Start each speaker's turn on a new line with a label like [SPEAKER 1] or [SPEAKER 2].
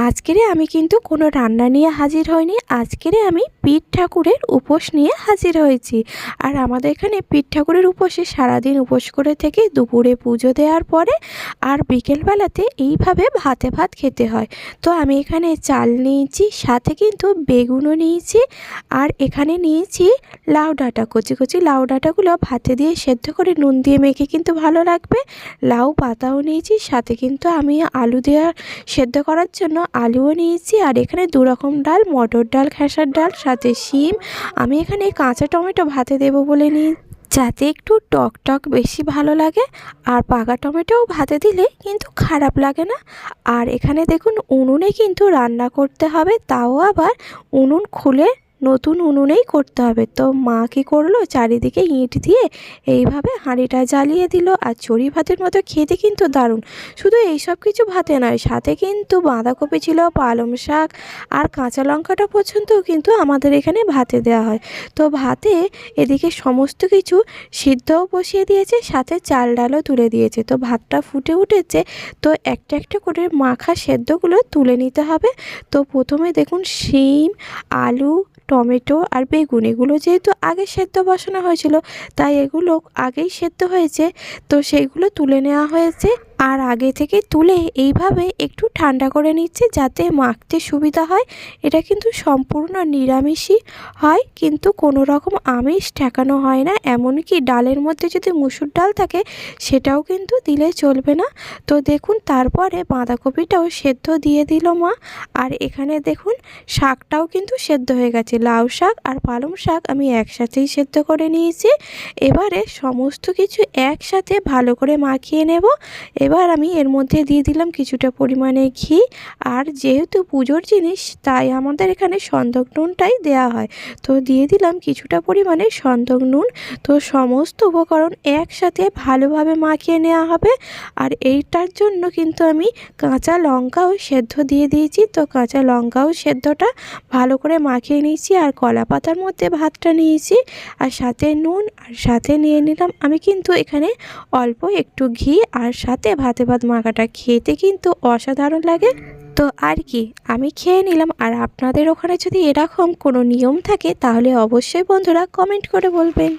[SPEAKER 1] আজকেরে আমি কিন্তু কোনো রান্না নিয়ে হাজির হইনি। আজকেরে আমি পীর ঠাকুরের উপোস নিয়ে হাজির হয়েছি। আর আমাদের এখানে পীর ঠাকুরের উপোসে সারাদিন উপোস করে থেকে দুপুরে পুজো দেওয়ার পরে আর বিকেলবেলাতে এইভাবে ভাতে ভাত খেতে হয়। তো আমি এখানে চাল নিয়েছি, সাথে কিন্তু বেগুনও নিয়েছি, আর এখানে নিয়েছি লাউ ডাঁটা। কচি কচি লাউ ডাঁটাগুলো ভাতে দিয়ে সেদ্ধ করে নুন দিয়ে মেখে কিন্তু ভালো লাগবে। লাউ পাতাও নিয়েছি, সাথে কিন্তু আমি আলু দেওয়া সেদ্ধ করার জন্য আলুও নিয়েছি। আর এখানে দু রকম ডাল, মটর ডাল, খেসার ডাল, সাথে শিম। আমি এখানে কাঁচা টমেটো ভাতে দেবো বলে নিই, যাতে একটু টক টক বেশি ভালো লাগে। আর পাকা টমেটোও ভাতে দিলে কিন্তু খারাপ লাগে না। আর এখানে দেখুন উনুনে কিন্তু রান্না করতে হবে, তাও আবার উনুন খুলে নতুন উনুনেই করতে হবে। তো মা কী করলো, চারিদিকে ইঁট দিয়ে এইভাবে হাঁড়িটা জ্বালিয়ে দিল। আর চড়ি ভাতের মতো খেতে কিন্তু দারুণ। শুধু এইসব কিছু ভাতে নয়, সাথে কিন্তু বাঁধাকপি ছিল, পালং শাক আর কাঁচা লঙ্কাটা পর্যন্তও কিন্তু আমাদের এখানে ভাতে দেওয়া হয়। তো ভাতে এদিকে সমস্ত কিছু সিদ্ধও বসিয়ে দিয়েছে, সাথে চাল ডালও তুলে দিয়েছে। তো ভাতটা ফুটে উঠেছে, তো একটা একটা করে মাখা সেদ্ধগুলো তুলে নিতে হবে। তো প্রথমে দেখুন শিম, আলু, টমেটো আর বেগুন এগুলো যেহেতু আগে সেদ্ধ বসানো হয়েছিল, তাই এগুলো আগেই সেদ্ধ হয়েছে। তো সেইগুলো তুলে নেওয়া হয়েছে, আর আগে থেকে তুলে এইভাবে একটু ঠান্ডা করে নিচ্ছে, যাতে মাখতে সুবিধা হয়। এটা কিন্তু সম্পূর্ণ নিরামিষই হয়, কিন্তু কোনো রকম আমিষ ঠেকানো হয় না। এমনকি ডালের মধ্যে যদি মুসুর ডাল থাকে, সেটাও কিন্তু দিলে চলবে না। তো দেখুন তারপরে বাঁধাকপিটাও সেদ্ধ দিয়ে দিল মা। আর এখানে দেখুন শাকটাও কিন্তু সেদ্ধ হয়ে গেছে। লাউ শাক আর পালং শাক আমি একসাথেই সেদ্ধ করে নিয়েছি। এবারে সমস্ত কিছু একসাথে ভালো করে মাখিয়ে নেব। এবার আমি এর মধ্যে দিয়ে দিলাম কিছুটা পরিমাণে ঘি। আর যেহেতু পুজোর জিনিস, তাই আমাদের এখানে সন্দক নুনটাই দেওয়া হয়। তো দিয়ে দিলাম কিছুটা পরিমাণে সন্দক নুন। তো সমস্ত উপকরণ একসাথে ভালোভাবে মাখিয়ে নেওয়া হবে। আর এইটার জন্য কিন্তু আমি কাঁচা লঙ্কাও সেদ্ধ দিয়ে দিয়েছি। তো কাঁচা লঙ্কাও সেদ্ধটা ভালো করে মাখিয়ে নিয়েছি। আর কলা পাতার মধ্যে ভাতটা নিয়েছি, আর সাথে নুন, আর সাথে নিয়ে নিলাম আমি কিন্তু এখানে অল্প একটু ঘি। আর সাথে ভাতে ভাত মাখাটা খেতে কিন্তু অসাধারণ লাগে। তো আর কি, আমি খেয়ে নিলাম। আর আপনাদের ওখানে যদি এরকম কোনো নিয়ম থাকে, তাহলে অবশ্যই বন্ধুরা কমেন্ট করে বলবেন।